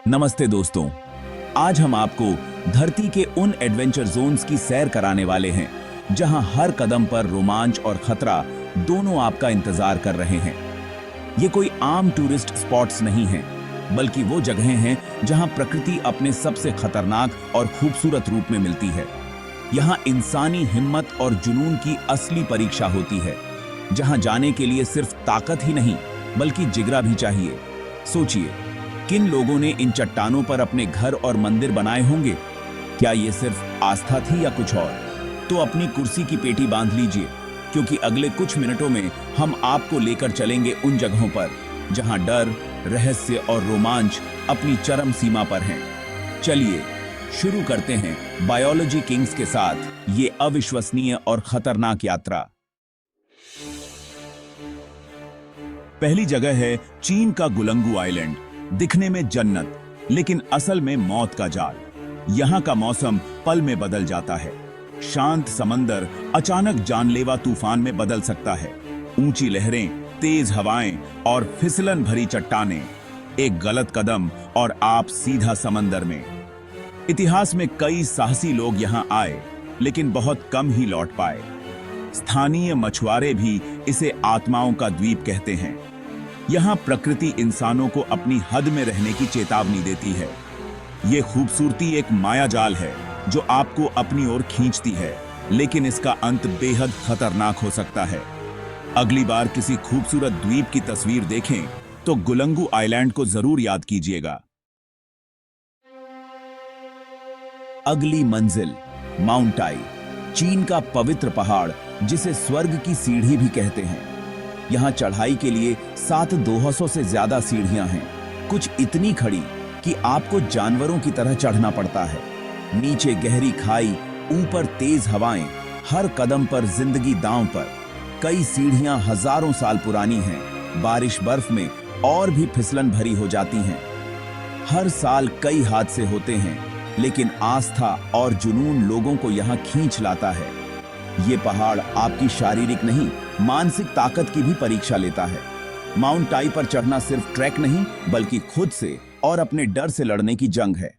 नमस्ते दोस्तों, आज हम आपको धरती के उन एडवेंचर जोन्स की सैर कराने वाले हैं जहां हर कदम पर रोमांच और खतरा दोनों आपका इंतजार कर रहे हैं। ये कोई आम टूरिस्ट स्पॉट्स नहीं हैं, बल्कि वो जगहें हैं जहां प्रकृति अपने सबसे खतरनाक और खूबसूरत रूप में मिलती है। यहाँ इंसानी हिम्मत और जुनून की असली परीक्षा होती है, जहां जाने के लिए सिर्फ ताकत ही नहीं बल्कि जिगरा भी चाहिए। सोचिए, किन लोगों ने इन चट्टानों पर अपने घर और मंदिर बनाए होंगे? क्या ये सिर्फ आस्था थी या कुछ और? तो अपनी कुर्सी की पेटी बांध लीजिए, क्योंकि अगले कुछ मिनटों में हम आपको लेकर चलेंगे उन जगहों पर जहां डर, रहस्य और रोमांच अपनी चरम सीमा पर हैं। चलिए शुरू करते हैं बायोलॉजी किंग्स के साथ ये अविश्वसनीय और खतरनाक यात्रा। पहली जगह है चीन का गुलंगू आइलैंड। दिखने में जन्नत, लेकिन असल में मौत का जाल। यहाँ का मौसम पल में बदल जाता है। शांत समंदर अचानक जानलेवा तूफान में बदल सकता है। ऊंची लहरें, तेज हवाएं और फिसलन भरी चट्टानें। एक गलत कदम और आप सीधा समंदर में। इतिहास में कई साहसी लोग यहाँ आए, लेकिन बहुत कम ही लौट पाए। स्थानीय मछुआरे भी इसे आत्माओं का द्वीप कहते हैं। यहाँ प्रकृति इंसानों को अपनी हद में रहने की चेतावनी देती है। ये खूबसूरती एक मायाजाल है जो आपको अपनी ओर खींचती है, लेकिन इसका अंत बेहद खतरनाक हो सकता है। अगली बार किसी खूबसूरत द्वीप की तस्वीर देखें तो गुलंगू आइलैंड को जरूर याद कीजिएगा। अगली मंजिल माउंट आई, चीन का पवित्र पहाड़ जिसे स्वर्ग की सीढ़ी भी कहते हैं। यहाँ चढ़ाई के लिए 7,200 से ज्यादा सीढ़ियां हैं, कुछ इतनी खड़ी कि आपको जानवरों की तरह चढ़ना पड़ता है। नीचे गहरी खाई, ऊपर तेज हवाएं, हर कदम पर जिंदगी दांव पर। कई सीढ़ियां हजारों साल पुरानी हैं, बारिश बर्फ में और भी फिसलन भरी हो जाती हैं। हर साल कई हादसे होते हैं, लेकिन आस्था और जुनून लोगों को यहाँ खींच लाता है। ये पहाड़ आपकी शारीरिक नहीं, मानसिक ताकत की भी परीक्षा लेता है। माउंट आई पर चढ़ना सिर्फ ट्रैक नहीं, बल्कि खुद से और अपने डर से लड़ने की जंग है।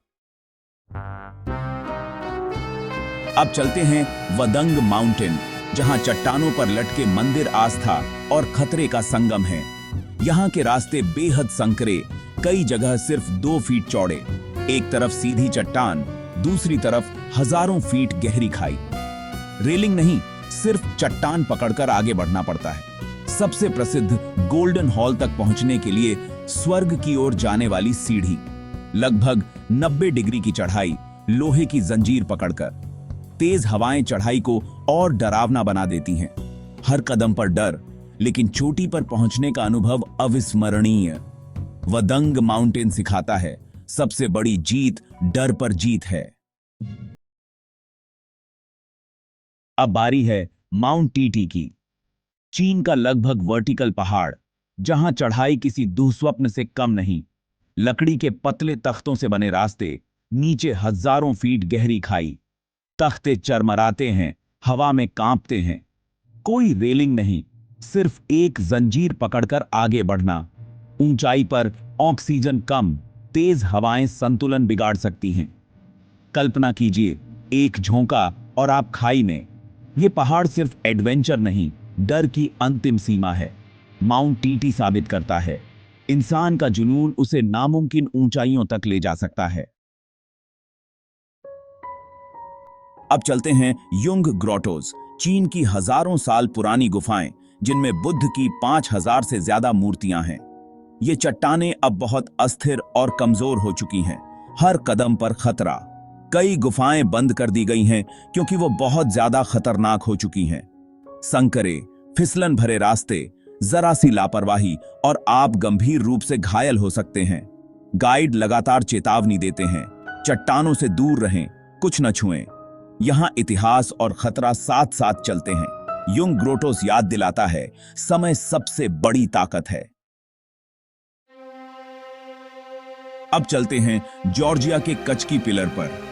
अब चलते हैं वदंग माउंटेन, जहां चट्टानों पर लटके मंदिर आस्था और खतरे का संगम है। यहाँ के रास्ते बेहद संकरे, कई जगह सिर्फ 2 फीट चौड़े। एक तरफ सीधी चट्टान, दूसरी तरफ हजारों फीट गहरी खाई। रेलिंग नहीं, सिर्फ चट्टान पकड़कर आगे बढ़ना पड़ता है। सबसे प्रसिद्ध गोल्डन हॉल तक पहुंचने के लिए स्वर्ग की ओर जाने वाली सीढ़ी। लगभग 90 डिग्री की चढ़ाई, लोहे की जंजीर पकड़कर। तेज हवाएं चढ़ाई को और डरावना बना देती हैं। हर कदम पर डर, लेकिन चोटी पर पहुंचने का अनुभव अविस्मरणीय। वदंग माउंटेन सिखाता है, सबसे बड़ी जीत डर पर जीत है। अब बारी है माउंट टीटी की। चीन का लगभग वर्टिकल पहाड़, जहां चढ़ाई किसी दुःस्वप्न से कम नहीं। लकड़ी के पतले तख्तों से बने रास्ते, नीचे हजारों फीट गहरी खाई। तख्ते चरमराते हैं, हवा में कांपते हैं। कोई रेलिंग नहीं, सिर्फ एक जंजीर पकड़कर आगे बढ़ना। ऊंचाई पर ऑक्सीजन कम, तेज हवाएं संतुलन बिगाड़ सकती हैं। कल्पना कीजिए, एक झोंका और आप खाई में। ये पहाड़ सिर्फ एडवेंचर नहीं, डर की अंतिम सीमा है। माउंट टीटी साबित करता है, इंसान का जुनून उसे नामुमकिन ऊंचाइयों तक ले जा सकता है। अब चलते हैं युंग ग्रोटोज, चीन की हजारों साल पुरानी गुफाएं, जिनमें बुद्ध की 5,000 से ज्यादा मूर्तियां हैं। ये चट्टानें अब बहुत अस्थिर और कमजोर हो चुकी हैं, हर कदम पर खतरा। कई गुफाएं बंद कर दी गई हैं क्योंकि वो बहुत ज्यादा खतरनाक हो चुकी हैं। संकरे, फिसलन भरे रास्ते, जरा सी लापरवाही और आप गंभीर रूप से घायल हो सकते हैं। गाइड लगातार चेतावनी देते हैं, चट्टानों से दूर रहें, कुछ न छुएं। यहाँ इतिहास और खतरा साथ साथ चलते हैं। युंग ग्रोटोस याद दिलाता है, समय सबसे बड़ी ताकत है। अब चलते हैं जॉर्जिया के कचकी पिलर पर।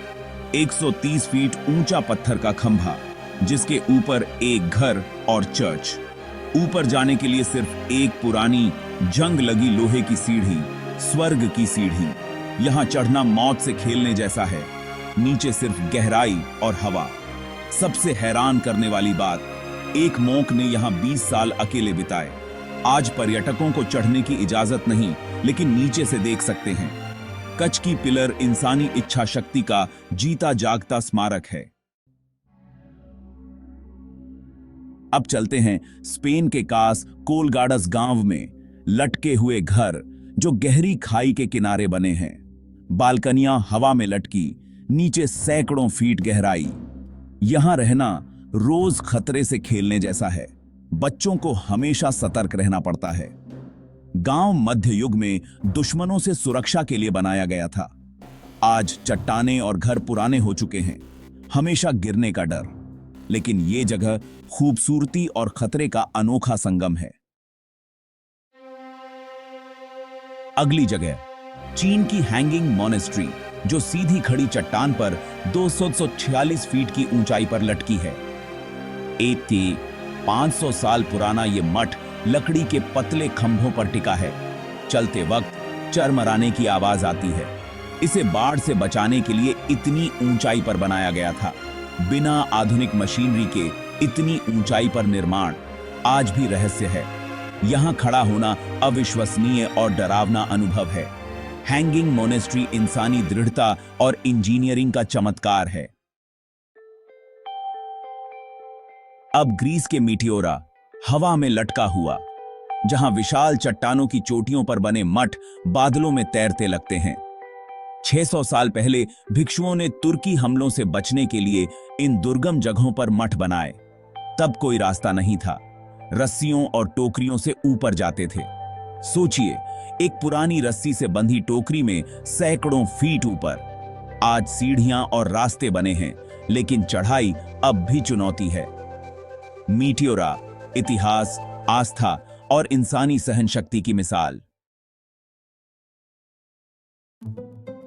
130 फीट ऊंचा पत्थर का खंभा, जिसके ऊपर एक घर और चर्च। ऊपर जाने के लिए सिर्फ एक पुरानी जंग लगी लोहे की सीढ़ी, स्वर्ग की सीढ़ी। यहाँ चढ़ना मौत से खेलने जैसा है। नीचे सिर्फ गहराई और हवा। सबसे हैरान करने वाली बात, एक मोंक ने यहाँ 20 साल अकेले बिताए। आज पर्यटकों को चढ़ने की इजाजत नहीं, लेकिन नीचे से देख सकते हैं। कच्छ की पिलर इंसानी इच्छा शक्ति का जीता जागता स्मारक है। अब चलते हैं स्पेन के कास कोलगाडस गांव में लटके हुए घर, जो गहरी खाई के किनारे बने हैं। बालकनियां हवा में लटकी, नीचे सैकड़ों फीट गहराई। यहां रहना रोज खतरे से खेलने जैसा है। बच्चों को हमेशा सतर्क रहना पड़ता है। गांव मध्य युग में दुश्मनों से सुरक्षा के लिए बनाया गया था। आज चट्टानें और घर पुराने हो चुके हैं, हमेशा गिरने का डर। लेकिन ये जगह खूबसूरती और खतरे का अनोखा संगम है। अगली जगह चीन की हैंगिंग मोनेस्ट्री, जो सीधी खड़ी चट्टान पर 246 फीट की ऊंचाई पर लटकी है। 500 साल पुराना ये मठ लकड़ी के पतले खंभों पर टिका है। चलते वक्त चरमराने की आवाज आती है। इसे बाढ़ से बचाने के लिए इतनी ऊंचाई पर बनाया गया था। बिना आधुनिक मशीनरी के इतनी ऊंचाई पर निर्माण आज भी रहस्य है। यहां खड़ा होना अविश्वसनीय और डरावना अनुभव है। हैंगिंग मोनेस्ट्री इंसानी दृढ़ता और इंजीनियरिंग का चमत्कार है। अब ग्रीस के मीटियोरा, हवा में लटका हुआ, जहां विशाल चट्टानों की चोटियों पर बने मठ बादलों में तैरते लगते हैं। 600 साल पहले भिक्षुओं ने तुर्की हमलों से बचने के लिए इन दुर्गम जगहों पर मठ बनाए। तब कोई रास्ता नहीं था, रस्सियों और टोकरियों से ऊपर जाते थे। सोचिए, एक पुरानी रस्सी से बंधी टोकरी में सैकड़ों फीट ऊपर। आज सीढ़ियां और रास्ते बने हैं, लेकिन चढ़ाई अब भी चुनौती है। मीटियोरा इतिहास, आस्था और इंसानी सहनशक्ति की मिसाल।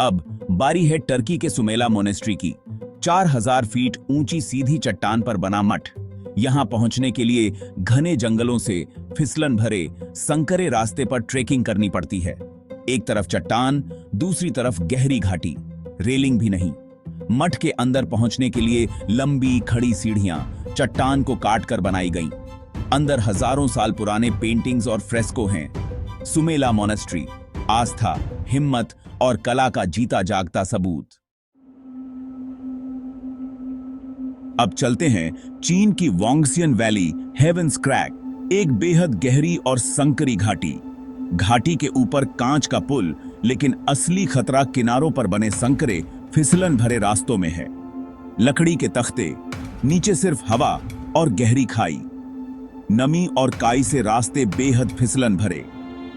अब बारी है टर्की के सुमेला मोनेस्ट्री की। 4000 फीट ऊंची सीधी चट्टान पर बना मठ। यहां पहुंचने के लिए घने जंगलों से फिसलन भरे संकरे रास्ते पर ट्रेकिंग करनी पड़ती है। एक तरफ चट्टान, दूसरी तरफ गहरी घाटी, रेलिंग भी नहीं। मठ के अंदर पहुंचने के लिए लंबी खड़ी सीढ़ियां चट्टान को काटकर बनाई गईं। अंदर हजारों साल पुराने पेंटिंग्स और फ्रेस्को हैं। सुमेला मोनेस्ट्री आस्था, हिम्मत और कला का जीता जागता सबूत। अब चलते हैं चीन की वोंगसियन वैली, हेवंस क्रैक, एक बेहद गहरी और संकरी घाटी। घाटी के ऊपर कांच का पुल, लेकिन असली खतरा किनारों पर बने संकरे फिसलन भरे रास्तों में है। लकड़ी के तख्ते, नीचे सिर्फ हवा और गहरी खाई। नमी और काई से रास्ते बेहद फिसलन भरे।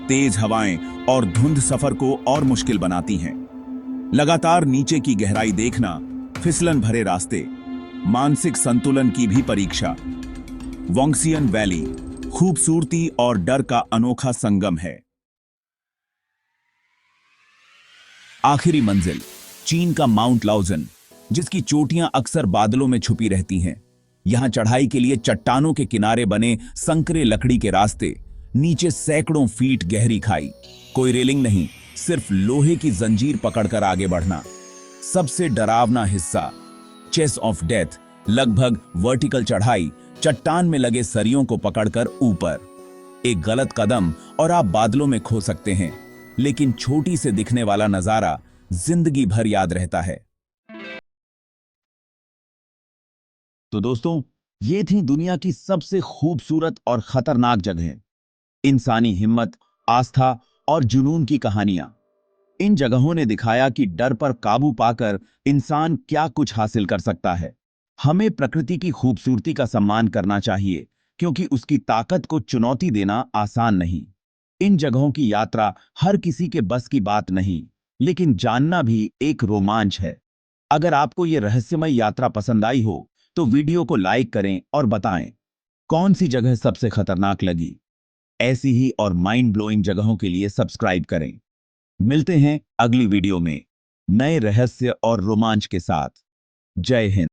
तेज हवाएं और धुंध सफर को और मुश्किल बनाती हैं। लगातार नीचे की गहराई देखना, फिसलन भरे रास्ते, मानसिक संतुलन की भी परीक्षा। वोंगसियन वैली खूबसूरती और डर का अनोखा संगम है। आखिरी मंजिल चीन का माउंट लाओजन, जिसकी चोटियां अक्सर बादलों में छुपी रहती हैं। यहां चढ़ाई के लिए चट्टानों के किनारे बने संकरे लकड़ी के रास्ते, नीचे सैकड़ों फीट गहरी खाई। कोई रेलिंग नहीं, सिर्फ लोहे की जंजीर पकड़कर आगे बढ़ना। सबसे डरावना हिस्सा चेस ऑफ डेथ, लगभग वर्टिकल चढ़ाई, चट्टान में लगे सरियों को पकड़कर ऊपर। एक गलत कदम और आप बादलों में खो सकते हैं, लेकिन छोटी से दिखने वाला नजारा जिंदगी भर याद रहता है। तो दोस्तों, ये थी दुनिया की सबसे खूबसूरत और खतरनाक जगहें। इंसानी हिम्मत, आस्था और जुनून की कहानियां। इन जगहों ने दिखाया कि डर पर काबू पाकर इंसान क्या कुछ हासिल कर सकता है। हमें प्रकृति की खूबसूरती का सम्मान करना चाहिए, क्योंकि उसकी ताकत को चुनौती देना आसान नहीं। इन जगहों की यात्रा हर किसी के बस की बात नहीं, लेकिन जानना भी एक रोमांच है। अगर आपको यह रहस्यमय यात्रा पसंद आई हो, तो वीडियो को लाइक करें और बताएं कौन सी जगह सबसे खतरनाक लगी। ऐसी ही और माइंड ब्लोइंग जगहों के लिए सब्सक्राइब करें। मिलते हैं अगली वीडियो में नए रहस्य और रोमांच के साथ। जय हिंद।